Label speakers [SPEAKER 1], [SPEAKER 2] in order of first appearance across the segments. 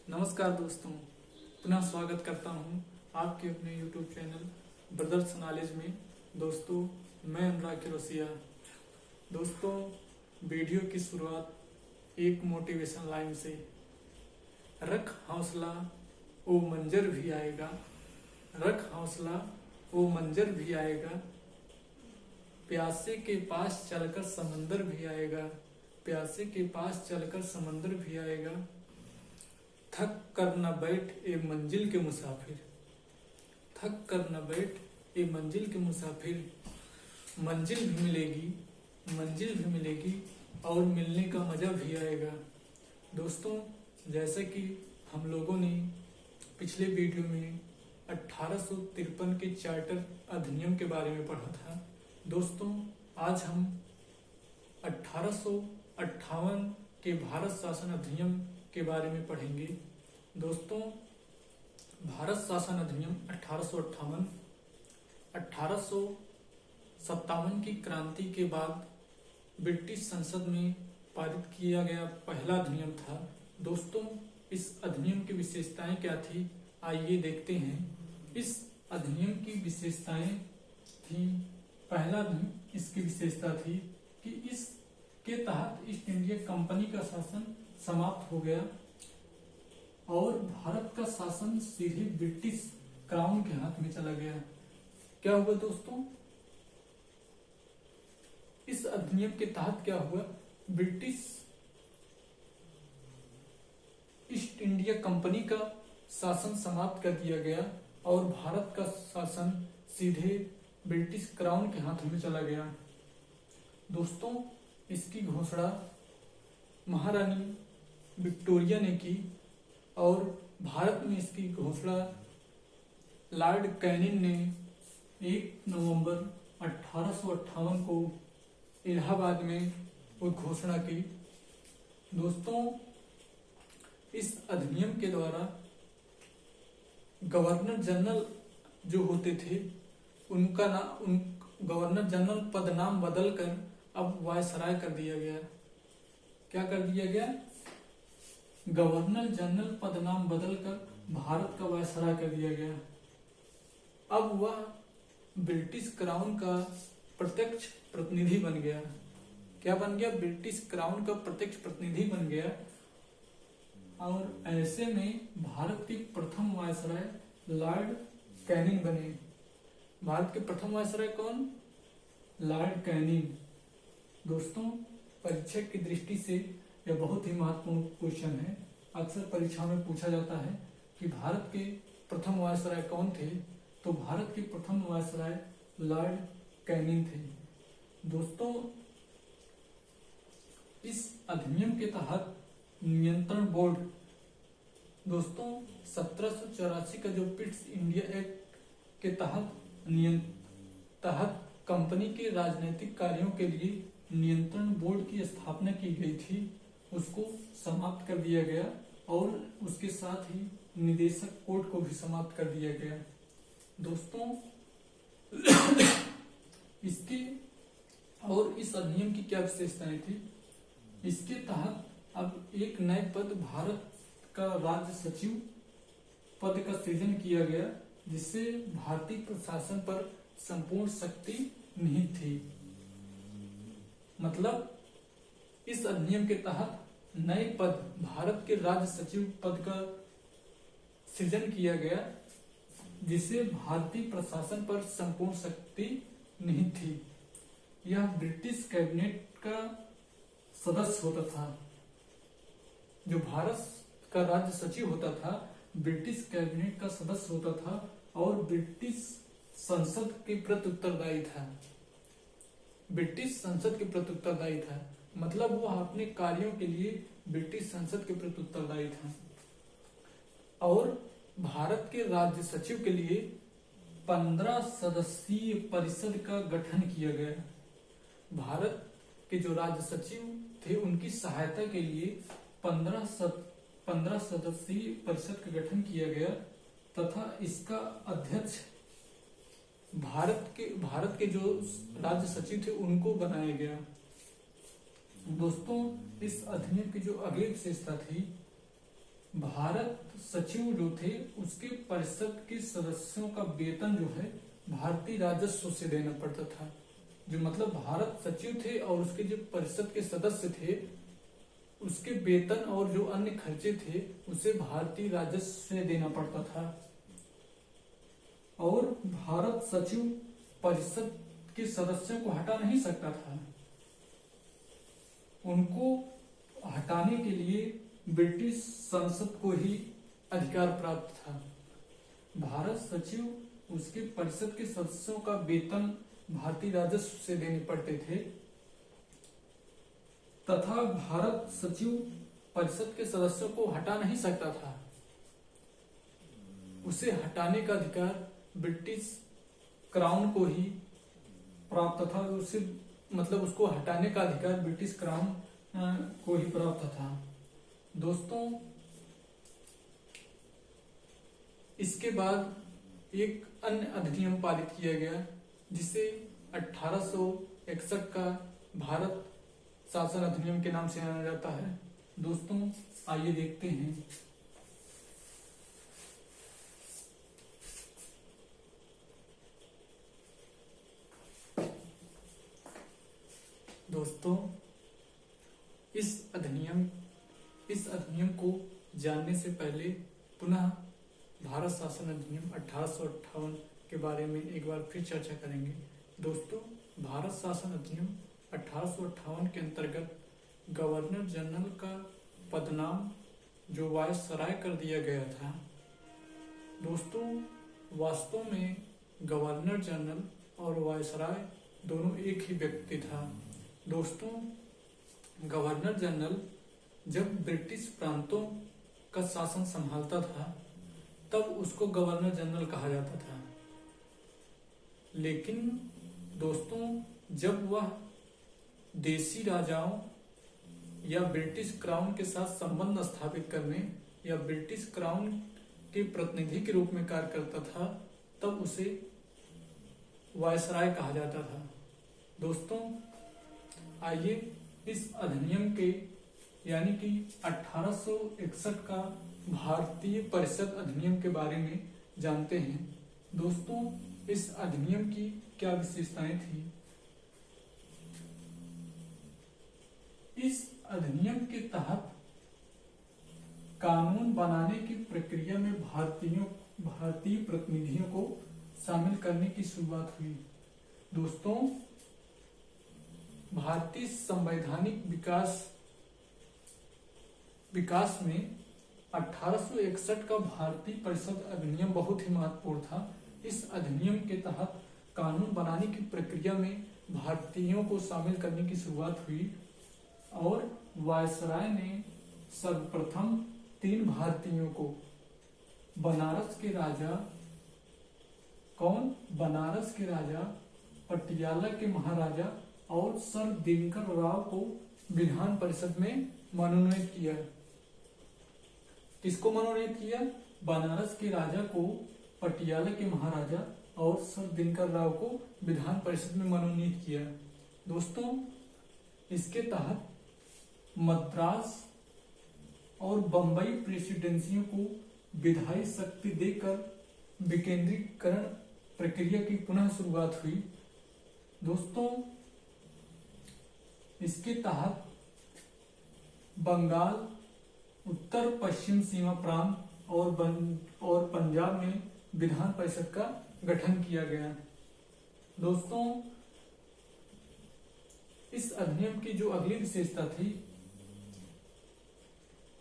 [SPEAKER 1] नमस्कार दोस्तों, पुनः स्वागत करता हूं आपके अपने YouTube चैनल ब्रदर्स नॉलेज में। दोस्तों, मैं अनुराग किरोसिया। दोस्तों, वीडियो की शुरुआत एक मोटिवेशन लाइन से। रख हौसला वो मंजर भी आएगा, रख हौसला वो मंजर भी आएगा, प्यासे के पास चलकर समंदर भी आएगा, प्यासे के पास चलकर समंदर भी आएगा। थक कर न बैठ ए मंजिल के मुसाफिर, थक कर न बैठ ए मंजिल के मुसाफिर। मंजिल भी मिलेगी, मंजिल भी मिलेगी और मिलने का मजा भी आएगा। दोस्तों, जैसा कि हम लोगों ने पिछले वीडियो में 1853 के चार्टर अधिनियम के बारे में पढ़ा था। दोस्तों, आज हम 1858 के भारत शासन अधिनियम के बारे में पढ़ेंगे। दोस्तों, भारत शासन अधिनियम 1858 1857 की क्रांति के बाद ब्रिटिश संसद में पारित किया गया पहला अधिनियम था। दोस्तों, इस अधिनियम की विशेषताएं क्या थी, आइए देखते हैं। इस अधिनियम की विशेषताएं थी, पहला इसकी विशेषता थी कि इसके तहत ईस्ट इंडिया कंपनी का शासन समाप्त हो गया और भारत का शासन सीधे ब्रिटिश क्राउन के हाथ में चला गया। क्या हुआ दोस्तों, इस अधिनियम के तहत क्या हुआ, ब्रिटिश ईस्ट इंडिया कंपनी का शासन समाप्त कर दिया गया और भारत का शासन सीधे ब्रिटिश क्राउन के हाथ में चला गया। दोस्तों, इसकी घोषणा महारानी विक्टोरिया ने की और भारत में इसकी घोषणा लॉर्ड कैनिंग ने 1 नवंबर 1858 को इलाहाबाद में वो घोषणा की। दोस्तों, इस अधिनियम के द्वारा गवर्नर जनरल जो होते थे उनका गवर्नर जनरल पद नाम बदलकर अब वायसराय कर दिया गया। क्या कर दिया गया, गवर्नर जनरल पद नाम बदलकर भारत का वायसराय कर दिया गया। अब वह ब्रिटिश क्राउन का प्रत्यक्ष प्रतिनिधि बन गया। क्या बन गया, ब्रिटिश क्राउन का प्रत्यक्ष प्रतिनिधि बन गया। और ऐसे में भारत के प्रथम वायसराय लॉर्ड कैनिंग बने। भारत के प्रथम वायसराय कौन, लॉर्ड कैनिंग। दोस्तों, परीक्षा की दृष्टि से यह बहुत ही महत्वपूर्ण क्वेश्चन है। अक्सर परीक्षा में पूछा जाता है कि भारत के प्रथम वायसराय कौन थे, तो भारत के प्रथम वायसराय लॉर्ड कैनिंग थे। दोस्तों, इस अधिनियम के तहत नियंत्रण बोर्ड, दोस्तों 1784 का जो पिट्स इंडिया एक्ट के तहत कंपनी के राजनीतिक कार्यों के लिए नियंत्रण बोर्ड की स्थापना की गई थी, उसको समाप्त कर दिया गया और उसके साथ ही निदेशक कोड को भी समाप्त कर दिया गया। दोस्तों, इसके और इस अधिनियम की क्या विशेषताएं थी, इसके तहत अब एक नए पद भारत का राज्य सचिव पद का सृजन किया गया, जिससे भारतीय प्रशासन पर संपूर्ण शक्ति नहीं थी। मतलब इस अधिनियम के तहत नए पद भारत के राज्य सचिव पद का सृजन किया गया, जिससे भारतीय प्रशासन पर संपूर्ण शक्ति नहीं थी। यह ब्रिटिश कैबिनेट का सदस्य होता था। जो भारत का राज्य सचिव होता था, ब्रिटिश कैबिनेट का सदस्य होता था और ब्रिटिश संसद के प्रति उत्तरदायी था। ब्रिटिश संसद के प्रति उत्तरदायी था, मतलब वह अपने कार्यों के लिए ब्रिटिश संसद के प्रति उत्तरदायी था। और भारत के राज्य सचिव के लिए 15 सदस्यीय परिषद का गठन किया गया। भारत के जो राज्य सचिव थे उनकी सहायता के लिए 15 सदस्यीय परिषद का गठन किया गया तथा इसका अध्यक्ष भारत के जो राज्य सचिव थे उनको बनाया गया। दोस्तों, इस अधिनियम की जो अगली विशेषता थी भारत सचिव जो थे उसके परिषद के सदस्यों का वेतन जो है भारतीय राजस्व से देना पड़ता था। जो मतलब भारत सचिव थे और उसके जो परिषद के सदस्य थे उसके वेतन और जो अन्य खर्चे थे उसे भारतीय राजस्व से देना पड़ता था। और भारत सचिव परिषद के सदस्यों को हटा नहीं सकता था। उनको हटाने के लिए ब्रिटिश संसद को ही अधिकार प्राप्त था। भारत सचिव उसके परिषद के सदस्यों का वेतन भारतीय राजस्व से देने पड़ते थे तथा भारत सचिव परिषद के सदस्यों को हटा नहीं सकता था। उसे हटाने का अधिकार ब्रिटिश क्राउन को ही प्राप्त था। उसे मतलब उसको हटाने का अधिकार ब्रिटिश क्राउन को ही प्राप्त था। दोस्तों, इसके बाद एक अन्य अधिनियम पारित किया गया जिसे 1861 का भारत शासन अधिनियम के नाम से जाना जाता है। दोस्तों, आइए देखते हैं। दोस्तों, इस अधिनियम को जानने से पहले पुनः भारत शासन अधिनियम 1858 के बारे में एक बार फिर चर्चा करेंगे। दोस्तों, भारत शासन अधिनियम 1858 के अंतर्गत गवर्नर जनरल का पदनाम जो वायसराय कर दिया गया था। दोस्तों, वास्तव में गवर्नर जनरल और वायसराय दोनों एक ही व्यक्ति था। दोस्तों, गवर्नर जनरल जब ब्रिटिश प्रांतों का शासन संभालता था तब उसको गवर्नर जनरल कहा जाता था। लेकिन दोस्तों, जब वह देशी राजाओं या ब्रिटिश क्राउन के साथ संबंध स्थापित करने या ब्रिटिश क्राउन के प्रतिनिधि के रूप में कार्य करता था तब उसे वायसराय कहा जाता था। दोस्तों, आइए इस अधिनियम के यानी कि 1861 का भारतीय परिषद अधिनियम के बारे में जानते हैं। दोस्तों, इस अधिनियम की क्या विशेषताएं थी? इस अधिनियम के तहत कानून बनाने की प्रक्रिया में भारतीय प्रतिनिधियों को शामिल करने की शुरुआत हुई। दोस्तों, भारतीय संवैधानिक विकास में 1861 का भारतीय परिषद अधिनियम बहुत ही महत्वपूर्ण था। इस अधिनियम के तहत कानून बनाने की प्रक्रिया में भारतीयों को शामिल करने की शुरुआत हुई और वायसराय ने सर्वप्रथम 3 भारतीयों को बनारस के राजा, पटियाला के महाराजा और सर दिनकर राव को विधान परिषद में मनोनीत किया। किसको मनोनीत किया? बनारस के राजा को, पटियाला के महाराजा और सर दिनकर राव को विधान परिषद में मनोनीत किया। दोस्तों, इसके तहत मद्रास और बंबई प्रेसिडेंसियों को विधायी शक्ति देकर विकेंद्रीकरण प्रक्रिया की पुनः शुरुआत हुई। दोस्तों, इसके तहत बंगाल, उत्तर पश्चिम सीमा प्रांत और पंजाब में विधान परिषद का गठन किया गया। दोस्तों, इस अधिनियम की जो अगली विशेषता थी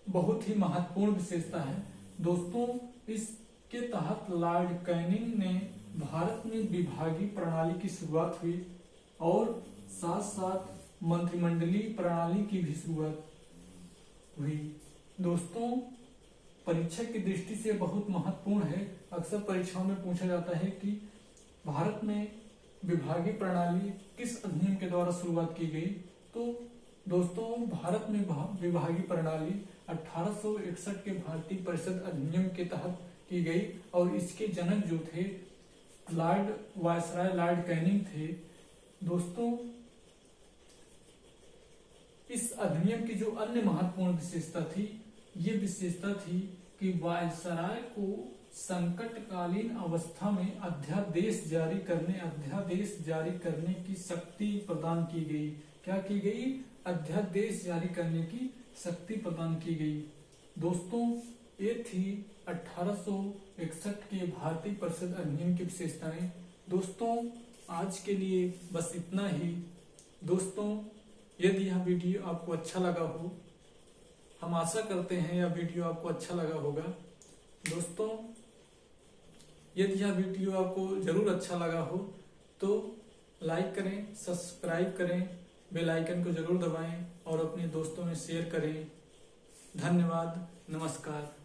[SPEAKER 1] बहुत ही महत्वपूर्ण विशेषता है। दोस्तों, इसके तहत लॉर्ड कैनिंग ने भारत में विभागीय प्रणाली की शुरुआत हुई और साथ साथ मंत्रिमंडलीय प्रणाली की भी शुरुआत हुई। दोस्तों, परीक्षा की दृष्टि से बहुत महत्वपूर्ण है। अक्सर परीक्षाओं में पूछा जाता है कि भारत में विभागीय प्रणाली किस अधिनियम के द्वारा शुरुआत की गई। तो दोस्तों, भारत में विभागीय प्रणाली 1861 के भारतीय परिषद अधिनियम के तहत की गई और इसके जनक जो थे लॉर्ड कैनिंग थे। दोस्तों, इस अधिनियम की जो अन्य महत्वपूर्ण विशेषता थी ये विशेषता थी कि वायसराय को संकटकालीन अवस्था में अध्यादेश जारी करने की शक्ति प्रदान की गई। क्या की गई? अध्यादेश जारी करने की शक्ति प्रदान की गई। दोस्तों, ये थी 1861 के भारतीय परिषद अधिनियम की विशेषताएं। दोस्तों, आज के लिए बस इतना ही। दोस्तों, यदि यह वीडियो आपको अच्छा लगा हो, हम आशा करते हैं यह वीडियो आपको अच्छा लगा होगा। दोस्तों, यदि यह वीडियो आपको जरूर अच्छा लगा हो तो लाइक करें, सब्सक्राइब करें, बेल आइकन को जरूर दबाएं और अपने दोस्तों में शेयर करें। धन्यवाद। नमस्कार।